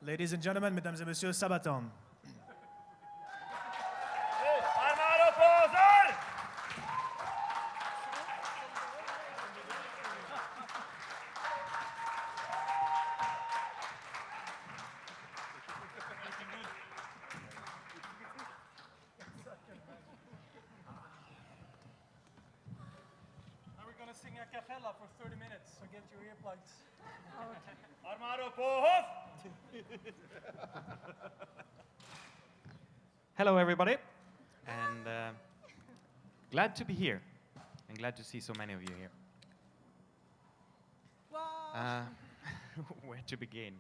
Ladies and gentlemen, mesdames et messieurs, Sabaton. We're going to sing a cappella for 30 minutes, so get your earplugs. Armado på hof! Hello, everybody, and glad to be here, and glad to see so many of you here. Where to begin?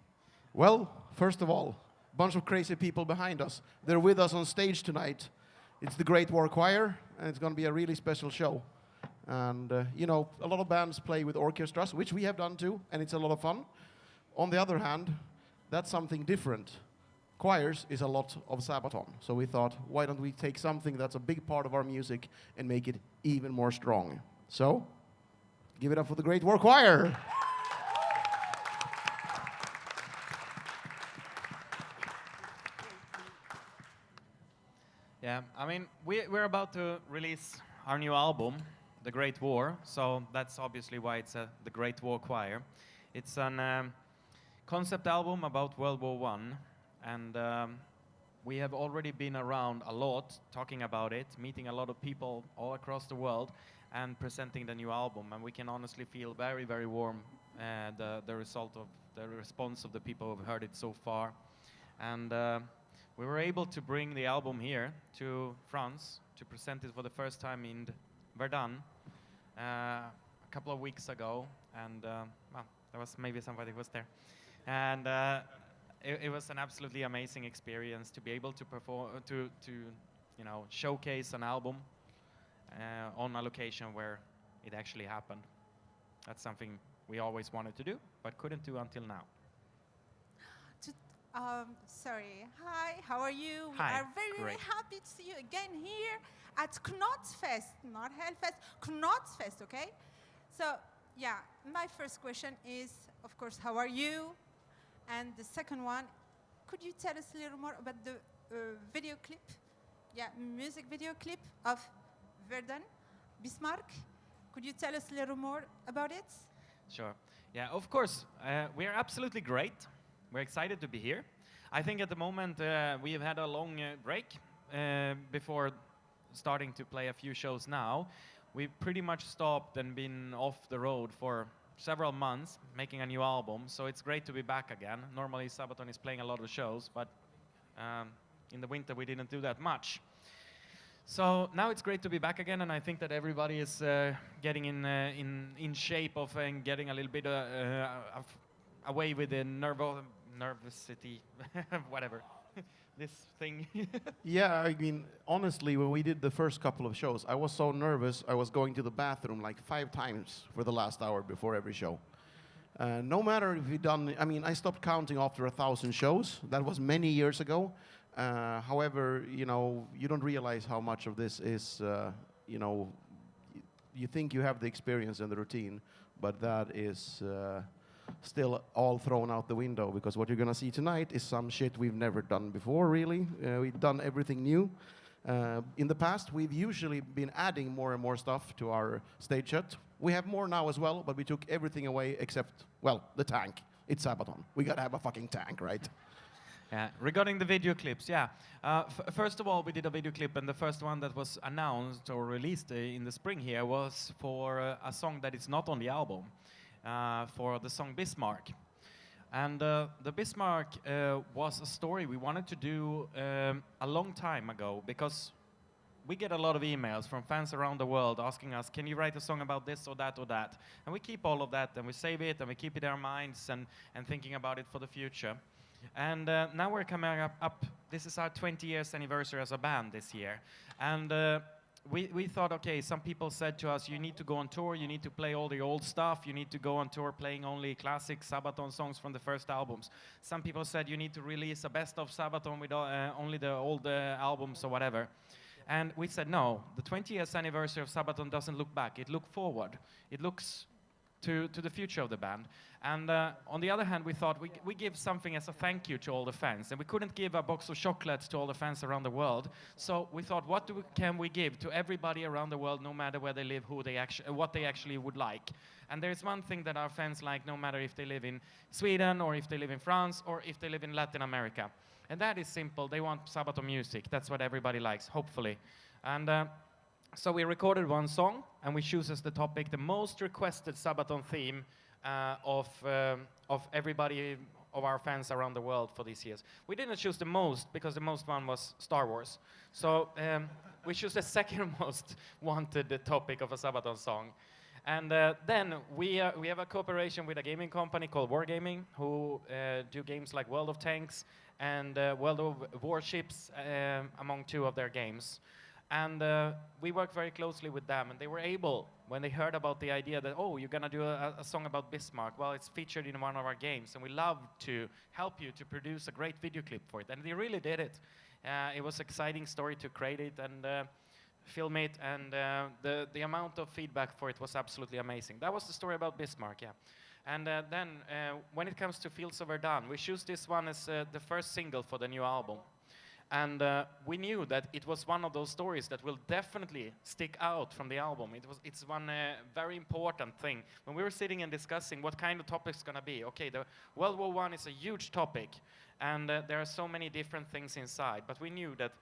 Well, first of all, bunch of crazy people behind us. They're with us on stage tonight. It's the Great War Choir, and it's going to be a really special show. And, you know, a lot of bands play with orchestras, which we have done too, and it's a lot of fun. On the other hand, that's something different. Choirs is a lot of Sabaton. So we thought, why don't we take something that's a big part of our music and make it even more strong? So, give it up for the Great War Choir. Yeah, I mean, we're about to release our new album, The Great War, so that's obviously why it's the Great War Choir. It's an concept album about World War I, and we have already been around a lot talking about it, meeting a lot of people all across the world, and presenting the new album, and we can honestly feel very, very warm the result of the response of the people who've heard it so far. And we were able to bring the album here to France to present it for the first time in Verdun a couple of weeks ago, and well, there was maybe somebody who was there, and it was an absolutely amazing experience to be able to perform, to you know, showcase an album on a location where it actually happened. That's something we always wanted to do, but couldn't do until now. Sorry. Hi, how are you? Hi, We are very, very great. happy to see you again here at Knotsfest, not Hellfest, Knotsfest, okay? So, yeah, my first question is, of course, how are you? And the second one, could you tell us a little more about the video clip? Yeah, music video clip of Verdun, Bismarck. Could you tell us a little more about it? Sure. Yeah, of course. We are absolutely great. We're excited to be here. I think at the moment we have had a long break before starting to play a few shows now. We've pretty much stopped and been off the road for several months making a new album, so it's great to be back again. Normally Sabaton is playing a lot of shows, but in the winter we didn't do that much. So now it's great to be back again, and I think that everybody is getting in shape of and getting a little bit away with the nervousity, whatever, this thing. Yeah, I mean, honestly, when we did the first couple of shows, I was so nervous, I was going to the bathroom like 5 times for the last hour before every show. No matter if you've done, I mean, I stopped counting after 1,000 shows. That was many years ago. However, you know, you don't realize how much of this is, you know, you think you have the experience and the routine, but that is still all thrown out the window, because what you're going to see tonight is some shit we've never done before, really. We've done everything new. In the past, we've usually been adding more and more stuff to our stage set. We have more now as well, but we took everything away except, well, the tank. It's Sabaton. We got to have a fucking tank, right? Regarding the video clips, yeah. First of all, we did a video clip, and the first one that was announced or released in the spring here was for a song that is not on the album, for the song Bismarck. And the Bismarck was a story we wanted to do a long time ago, because we get a lot of emails from fans around the world asking us, can you write a song about this or that or that? And we keep all of that, and we save it, and we keep it in our minds and thinking about it for the future. And now we're coming up, this is our 20 years anniversary as a band this year. And we thought, okay, some people said to us, you need to go on tour, you need to play all the old stuff, you need to go on tour playing only classic Sabaton songs from the first albums. Some people said you need to release a best of Sabaton with only the old albums or whatever. And we said, no, the 20 years anniversary of Sabaton doesn't look back, it looks forward. It looks to the future of the band. And on the other hand, we thought we give something as a thank you to all the fans, and we couldn't give a box of chocolates to all the fans around the world. So we thought, what can we give to everybody around the world, no matter where they live, what they actually would like? And there's one thing that our fans like, no matter if they live in Sweden, or if they live in France, or if they live in Latin America. And that is simple. They want Sabaton music. That's what everybody likes, hopefully. And so we recorded one song, and we choose as the topic the most requested Sabaton theme of everybody, of our fans around the world for these years. We didn't choose the most, because the most one was Star Wars. So we choose the second most wanted topic of a Sabaton song. And then we have a cooperation with a gaming company called Wargaming, who do games like World of Tanks and World of Warships, among two of their games. And we worked very closely with them, and they were able, when they heard about the idea that, oh, you're gonna do a song about Bismarck, well, it's featured in one of our games, and we love to help you to produce a great video clip for it. And they really did it. It was an exciting story to create it and film it, and the amount of feedback for it was absolutely amazing. That was the story about Bismarck, yeah. And then when it comes to Fields of Verdun, we choose this one as the first single for the new album. And we knew that it was one of those stories that will definitely stick out from the album. It's one very important thing. When we were sitting and discussing what kind of topic's gonna be, okay, the World War I is a huge topic, and there are so many different things inside, but we knew that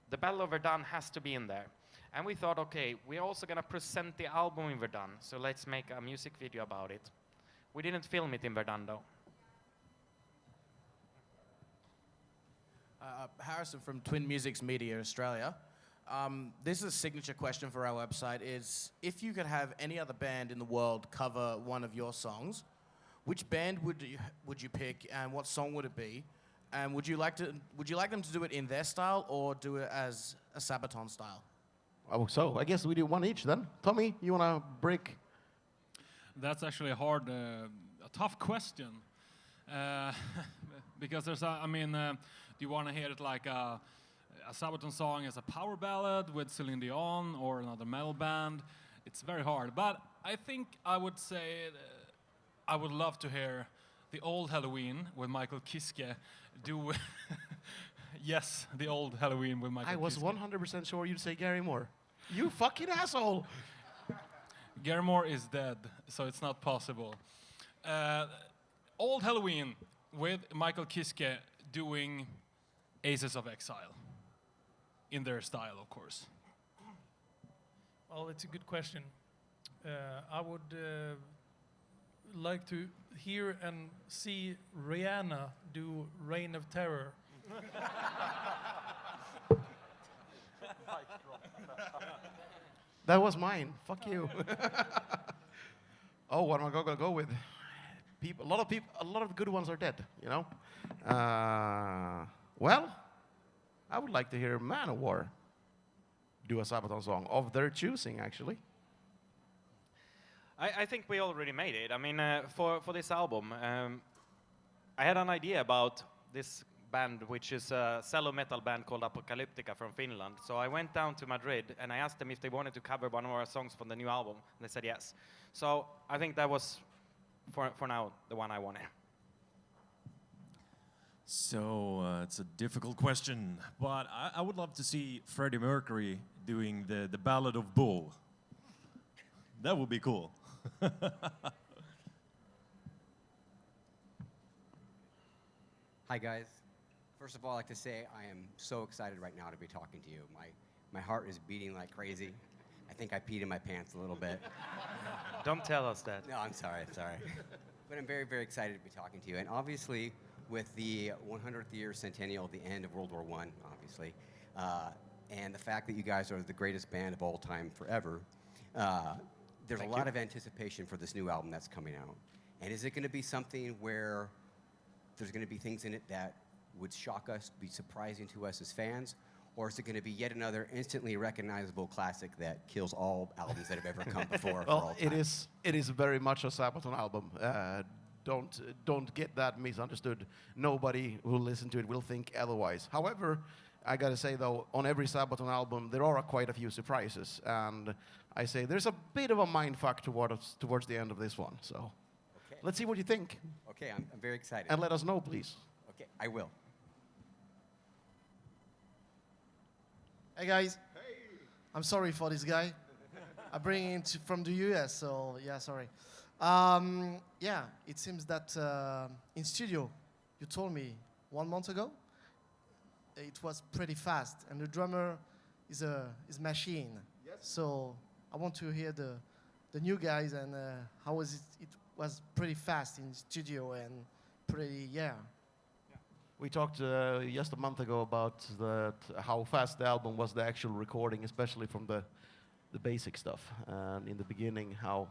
the Battle of Verdun has to be in there. And we thought, okay, we're also gonna present the album in Verdun, so let's make a music video about it. We didn't film it in Verdun, though. Harrison from Twin Musics Media Australia. This is a signature question for our website, is if you could have any other band in the world cover one of your songs, which band would you pick, and what song would it be? And would you like them to do it in their style, or do it as a Sabaton style? Oh, so I guess we do one each then. Tommy, you wanna break? That's actually a tough question. Because there's do you want to hear it like a Sabaton song as a power ballad with Celine Dion or another metal band? It's very hard. But I think I would say I would love to hear the old Halloween with Michael Kiske do... Yes, the old Halloween with Michael Kiske. I was 100% sure you'd say Gary Moore. You fucking asshole! Gary Moore is dead, so it's not possible. Old Halloween with Michael Kiske doing Aces of Exile. In their style, of course. Well, it's a good question. I would like to hear and see Rihanna do Reign of Terror. That was mine. Fuck you. Oh, what am I gonna go with? A lot of good ones are dead, you know? Well, I would like to hear Manowar do a Sabaton song of their choosing, actually. I think we already made it. I mean, for this album, I had an idea about this band, which is a cello metal band called Apocalyptica from Finland. So I went down to Madrid and I asked them if they wanted to cover one of our songs from the new album, and they said yes. So I think that was, for now, the one I wanted. So it's a difficult question, but I would love to see Freddie Mercury doing the Ballad of Bull. That would be cool. Hi guys. First of all, I'd like to say I am so excited right now to be talking to you. My heart is beating like crazy. I think I peed in my pants a little bit. Don't tell us that. No, I'm sorry. But I'm very, very excited to be talking to you. And obviously, with the 100th year centennial of the end of World War I, obviously, and the fact that you guys are the greatest band of all time forever, there's a lot of anticipation for this new album that's coming out. And is it going to be something where there's going to be things in it that would shock us, be surprising to us as fans? Or is it going to be yet another instantly recognizable classic that kills all albums that have ever come before? Well, it is very much a Sabaton album. Don't get that misunderstood. Nobody who listens to it will think otherwise. However, I gotta say though, on every Sabaton album, there are quite a few surprises, and I say there's a bit of a mindfuck towards the end of this one. So, Okay. let's see what you think, Okay, I'm very excited. and let us know, please. Okay, I will. Hey guys. Hey. I'm sorry for this guy. I bring him from the US, so yeah, sorry. Yeah, it seems that in studio, you told me 1 month ago, it was pretty fast, and the drummer is machine. Yes. So I want to hear the new guys and how was it? It was pretty fast in studio and pretty We talked just a month ago about how fast the album was, the actual recording, especially from the basic stuff. And in the beginning, how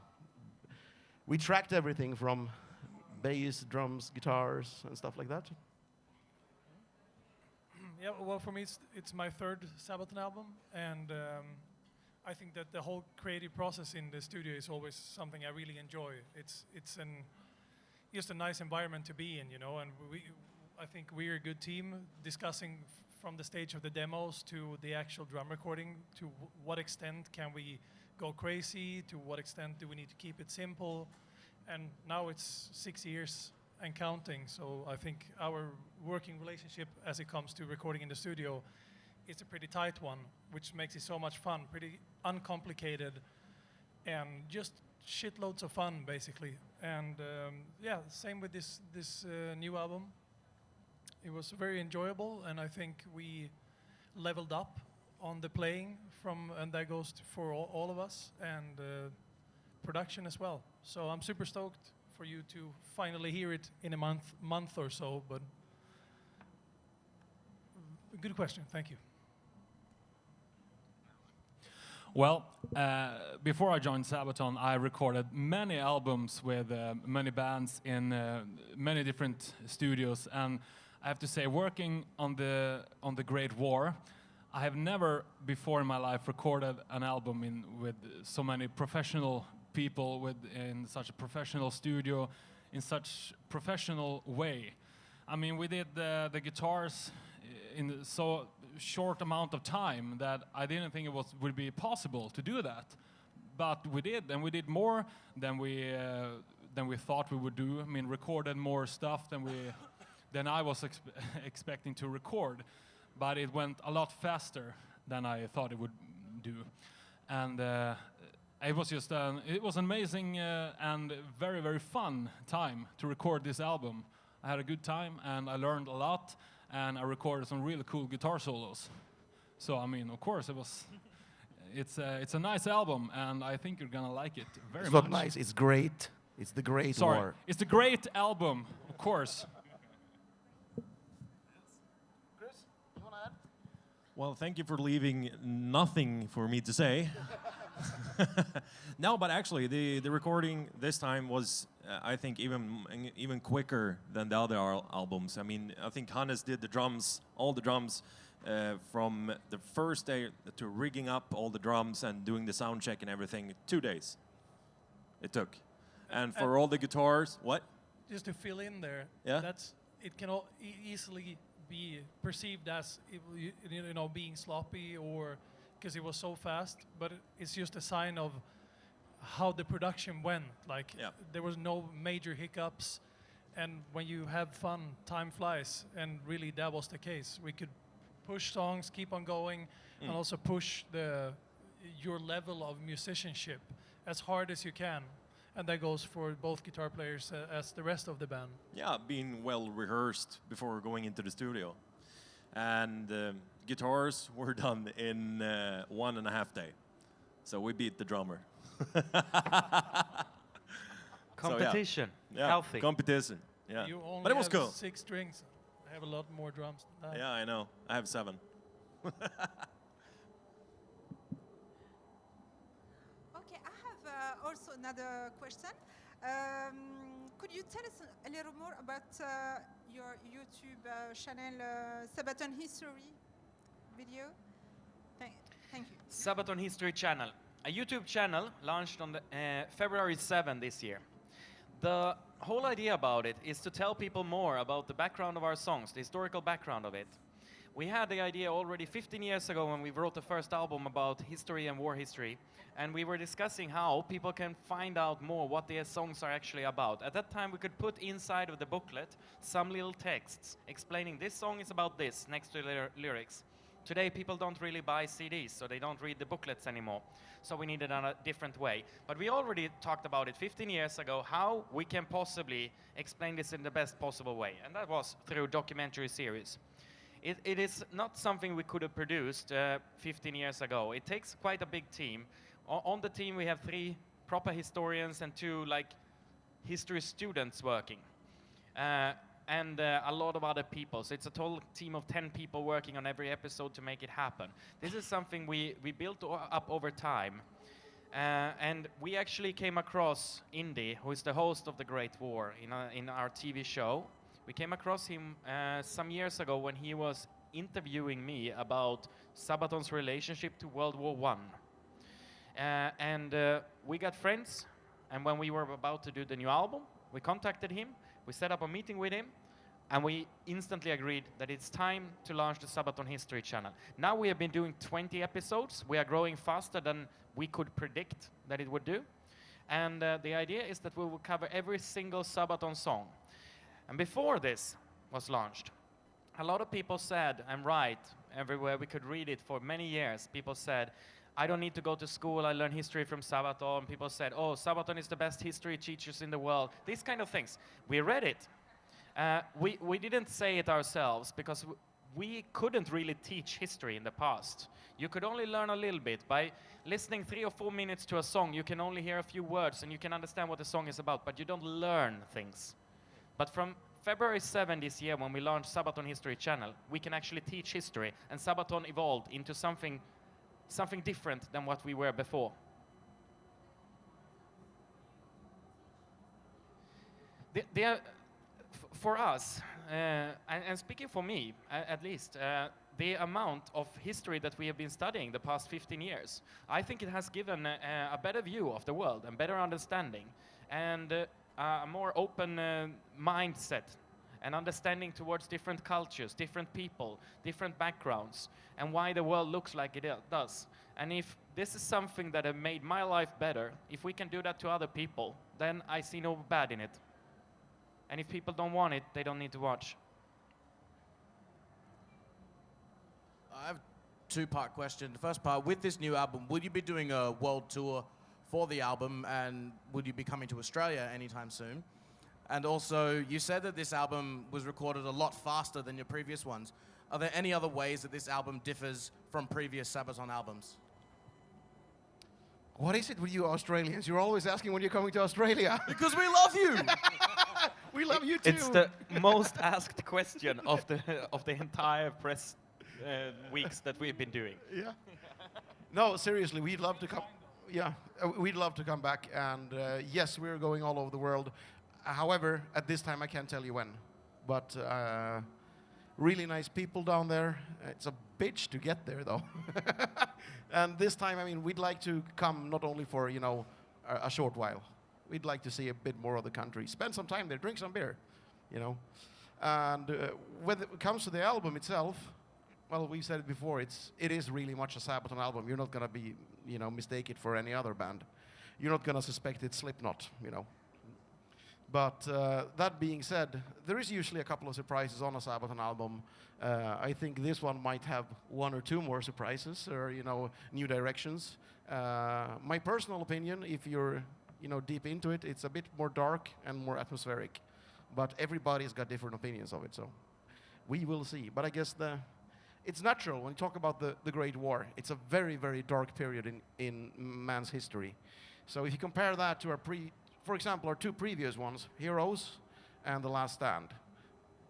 we tracked everything from bass, drums, guitars, and stuff like that. Yeah, well, for me, it's my third Sabaton album, and I think that the whole creative process in the studio is always something I really enjoy. It's just a nice environment to be in, you know, and I think we're a good team discussing from the stage of the demos to the actual drum recording, to what extent can we go crazy, to what extent do we need to keep it simple. And now it's 6 years and counting, so I think our working relationship as it comes to recording in the studio is a pretty tight one, which makes it so much fun, pretty uncomplicated, and just shitloads of fun, basically. And yeah, same with this new album. It was very enjoyable, and I think we leveled up on the playing and that goes for all of us, and production as well. So I'm super stoked for you to finally hear it in a month or so, but good question, thank you. Well, before I joined Sabaton, I recorded many albums with many bands in many different studios, and I have to say, working on the Great War, I have never before in my life recorded an album with so many professional people, in such a professional studio, in such professional way. I mean, we did the guitars in so short amount of time that I didn't think it would be possible to do that, but we did, and we did more than we thought we would do. I mean, recorded more stuff than I was expecting to record, but it went a lot faster than I thought it would do, and it was just it was an amazing and very, very fun time to record this album. I had a good time, and I learned a lot, and I recorded some really cool guitar solos. So I mean, of course, it's a nice album, and I think you're gonna like it very much. It's not nice. It's great. It's the Great War. It's the great album, of course. Well, thank you for leaving nothing for me to say. No, but actually, the recording this time was, I think, even quicker than the other albums. I mean, I think Hannes did all the drums, from the first day to rigging up all the drums and doing the sound check and everything. 2 days it took, and for all the guitars, what? Just to fill in there, Yeah. It can easily be perceived as being sloppy or because it was so fast, but it's just a sign of how the production went. Like, there was no major hiccups, and when you have fun, time flies, and really that was the case. We could push songs, keep on going, and also push your level of musicianship as hard as you can. And that goes for both guitar players as the rest of the band. Yeah, being well rehearsed before going into the studio. And guitars were done in 1.5 days. So we beat the drummer. Competition, so, yeah. healthy. Competition, yeah. You only but it was have cool. 6 strings. I have a lot more drums than that. Yeah, I know. I have 7. Okay, I have also another question. Could you tell us a little more about your YouTube channel, Sabaton History video? Thank you. Sabaton History Channel, a YouTube channel launched on February 7 this year. The whole idea about it is to tell people more about the background of our songs, the historical background of it. We had the idea already 15 years ago when we wrote the first album about history and war history, and we were discussing how people can find out more what their songs are actually about. At that time, we could put inside of the booklet some little texts explaining this song is about this next to the lyrics. Today, people don't really buy CDs, so they don't read the booklets anymore. So we needed a different way. But we already talked about it 15 years ago, how we can possibly explain this in the best possible way. And that was through documentary series. It is not something we could have produced 15 years ago. It takes quite a big team. On the team, we have 3 proper historians and 2 history students working. And a lot of other people. So it's a total team of 10 people working on every episode to make it happen. This is something we built up over time. And we actually came across Indy, who is the host of The Great War in our TV show. We came across him some years ago when he was interviewing me about Sabaton's relationship to World War I. And we got friends, and when we were about to do the new album, we contacted him, we set up a meeting with him, and we instantly agreed that it's time to launch the Sabaton History Channel. Now we have been doing 20 episodes. We are growing faster than we could predict that it would do. And the idea is that we will cover every single Sabaton song. And before this was launched, a lot of people said, and right, everywhere we could read it for many years, people said, I don't need to go to school, I learn history from Sabaton. People said, oh, Sabaton is the best history teachers in the world. These kind of things. We read it. We didn't say it ourselves because we couldn't really teach history in the past. You could only learn a little bit. By listening 3 or 4 minutes to a song, you can only hear a few words and you can understand what the song is about, but you don't learn things. But from February 7 this year, when we launched Sabaton History Channel, we can actually teach history, and Sabaton evolved into something different than what we were before. For us, and speaking for me, at least, the amount of history that we have been studying the past 15 years, I think it has given a better view of the world and better understanding, and a more open mindset and understanding towards different cultures, different people, different backgrounds, and why the world looks like it does. And if this is something that has made my life better, if we can do that to other people, then I see no bad in it. And if people don't want it, they don't need to watch. I have a 2-part question. The first part, with this new album, will you be doing a world tour for the album, and would you be coming to Australia anytime soon? And also, you said that this album was recorded a lot faster than your previous ones. Are there any other ways that this album differs from previous Sabaton albums? What is it with you Australians? You're always asking when you're coming to Australia. Because we love you! We love you too. It's the most asked question of the entire press weeks that we've been doing. Yeah. No, seriously, we'd love to come. Yeah, we'd love to come back, and yes, we're going all over the world. However, at this time, I can't tell you when. But really nice people down there. It's a bitch to get there, though. And this time, I mean, we'd like to come not only for, you know, a short while. We'd like to see a bit more of the country. Spend some time there, drink some beer, you know. And when it comes to the album itself, well, we said it before, it is really much a Sabaton album. You're not going to mistake it for any other band. You're not going to suspect it's Slipknot, you know. But that being said, there is usually a couple of surprises on a Sabaton album. I think this one might have 1 or 2 more surprises or, you know, new directions. My personal opinion, if you're, you know, deep into it, it's a bit more dark and more atmospheric. But everybody's got different opinions of it, so we will see. But I guess it's natural when you talk about the Great War. It's a very, very dark period in man's history. So if you compare that to for example, our 2 previous ones, Heroes and The Last Stand.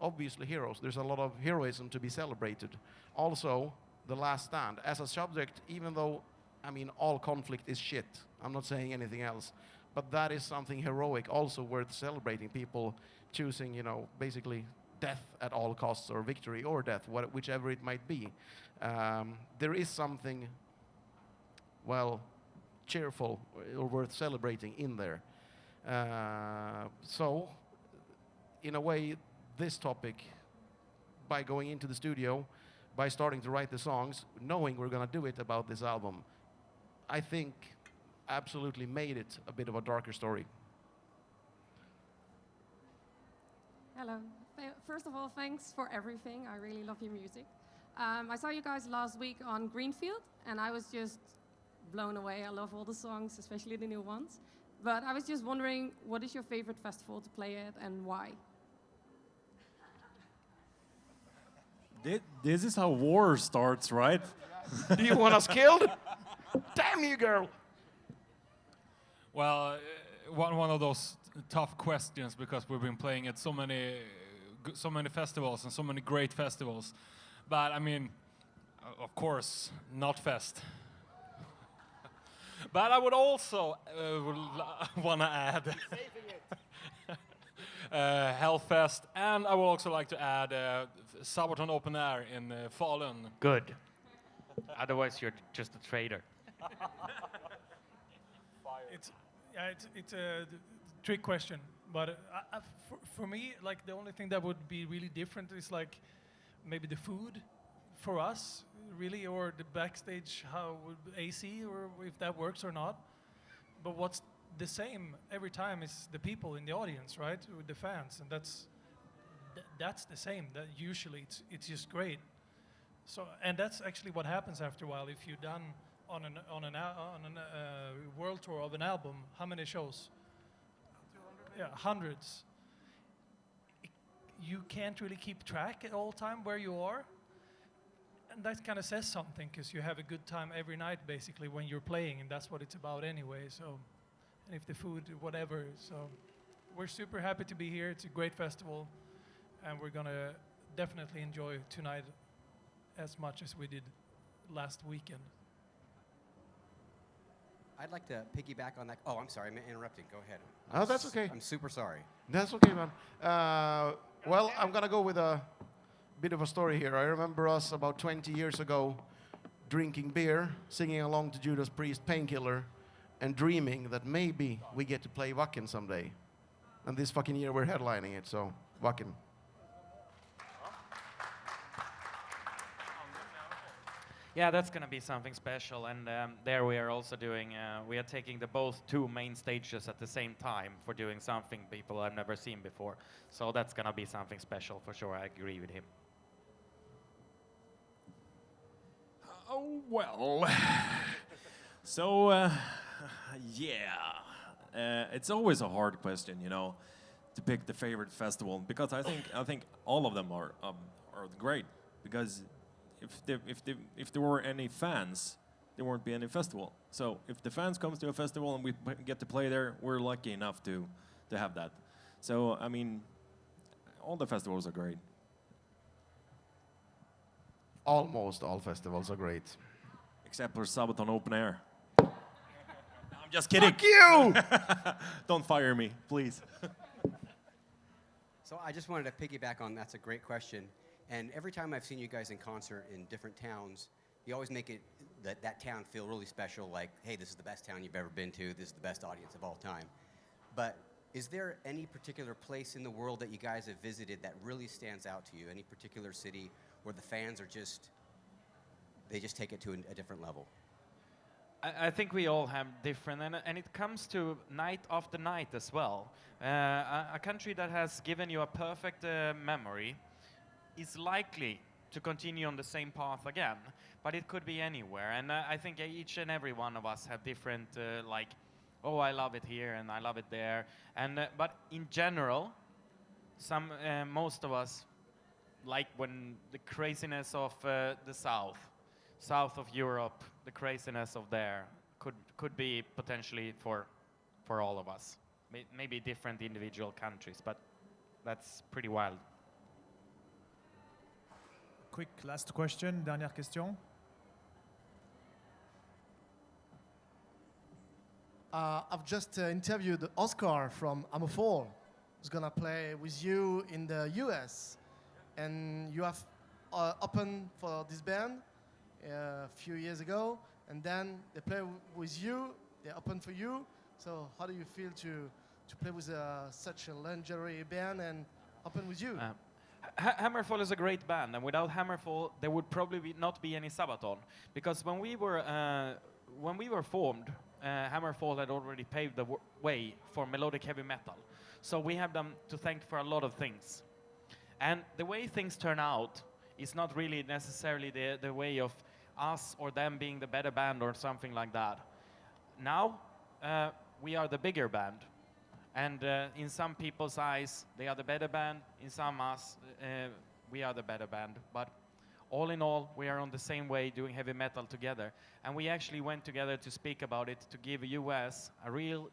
Obviously Heroes, there's a lot of heroism to be celebrated. Also, The Last Stand, as a subject, even though, I mean, all conflict is shit, I'm not saying anything else, but that is something heroic, also worth celebrating, people choosing, you know, basically death at all costs, or victory or death, whichever it might be. There is something, well, cheerful or worth celebrating in there. So, in a way, this topic, by going into the studio, by starting to write the songs, knowing we're going to do it about this album, I think absolutely made it a bit of a darker story. Hello. First of all, thanks for everything. I really love your music. I saw you guys last week on Greenfield, and I was just blown away. I love all the songs, especially the new ones. But I was just wondering, what is your favorite festival to play at, and why? This is how war starts, right? Do you want us killed? Damn you, girl! Well, one of those tough questions, because we've been playing at so many festivals and so many great festivals. But I mean, of course, not Fest. But I would also want to add Hellfest, and I would also like to add Sabaton Open Air in Falun. Good. Otherwise, you're just a traitor. It's a trick question, but for me, like, the only thing that would be really different is like maybe the food for us, really, or the backstage, how AC, or if that works or not. But what's the same every time is the people in the audience, right, with the fans, and that's the same. That usually it's just great. So, and that's actually what happens after a while. If you're done on a world tour of an album, how many shows? 200. Yeah, hundreds. You can't really keep track at all time where you are, and that kind of says something, because you have a good time every night basically when you're playing, and that's what it's about anyway. So, and if the food, whatever. So, we're super happy to be here. It's a great festival, and we're gonna definitely enjoy tonight as much as we did last weekend. I'd like to piggyback on that. Oh, I'm sorry, I'm interrupting. Go ahead. Oh, that's okay. I'm super sorry. That's okay, man. Well, I'm going to go with a bit of a story here. I remember us about 20 years ago drinking beer, singing along to Judas Priest Painkiller, and dreaming that maybe we get to play Wacken someday. And this fucking year we're headlining it, so Wacken. Yeah, that's going to be something special, and there we are also doing, we are taking the both two main stages at the same time for doing something people have never seen before. So that's going to be something special for sure. I agree with him. Oh, well. So, yeah. It's always a hard question, you know, to pick the favorite festival, because I think all of them are great, because if there were any fans, there won't be any festival. So if the fans comes to a festival and we get to play there, we're lucky enough to have that. So I mean, all the festivals are great. Almost all festivals are great. Except for Sabaton Open Air. No, I'm just kidding. Fuck you! Don't fire me, please. So I just wanted to piggyback on that's a great question. And every time I've seen you guys in concert in different towns, you always make it that town feel really special, like, hey, this is the best town you've ever been to, this is the best audience of all time. But is there any particular place in the world that you guys have visited that really stands out to you? Any particular city where the fans are they just take it to a different level? I think we all have different, and it comes to night after night as well. A country that has given you a perfect memory is likely to continue on the same path again, but it could be anywhere. And I think each and every one of us have different, like, oh, I love it here and I love it there. And but in general, most of us like when the craziness of the south of Europe, the craziness of there could be potentially for all of us. Maybe different individual countries, but that's pretty wild. Quick last question, dernière question. I've just interviewed Oscar from Amofor, who's gonna play with you in the US, and you have opened for this band a few years ago, and then they play with you, they open for you. So how do you feel to play with such a legendary band and open with you? Hammerfall is a great band, and without Hammerfall, there would probably not be any Sabaton. Because when we were formed, Hammerfall had already paved the way for melodic heavy metal. So we have them to thank for a lot of things. And the way things turn out is not really necessarily the way of us or them being the better band or something like that. Now, we are the bigger band. And in some people's eyes, they are the better band. In some us, we are the better band. But all in all, we are on the same way doing heavy metal together. And we actually went together to speak about it, to give US a real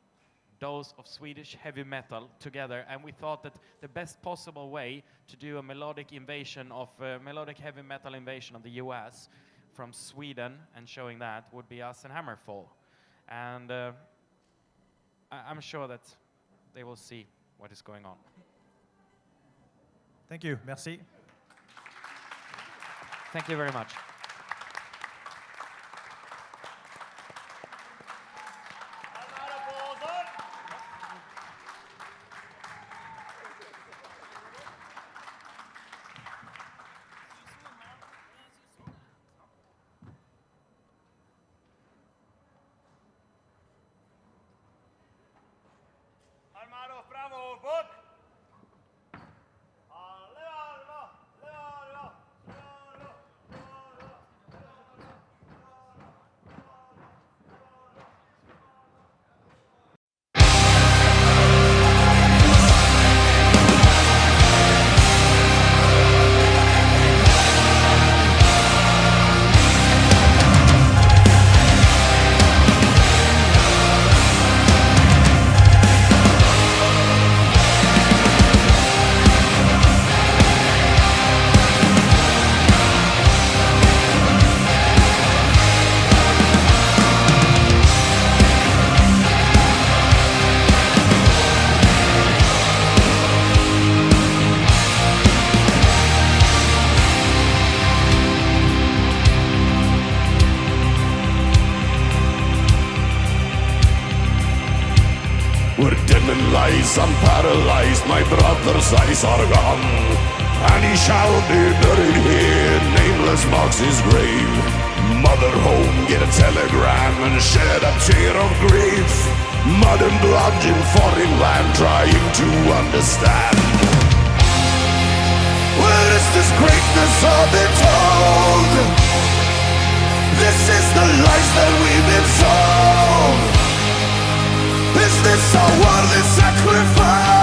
dose of Swedish heavy metal together. And we thought that the best possible way to do a melodic heavy metal invasion of the US from Sweden and showing that would be us and Hammerfall. And I'm sure that they will see what is going on. Thank you. Merci. Thank you very much. Armados bravos, bort! Alle arma, alle arma, alle arma. We're dim in lies, I'm paralyzed, my brother's eyes are gone. And he shall be buried here, nameless marks his grave. Mother home, get a telegram and shed a tear of grief. Mud and blood in foreign land, trying to understand. Where is this greatness all been told? This is the lies that we've been sold. Is this a worthy sacrifice?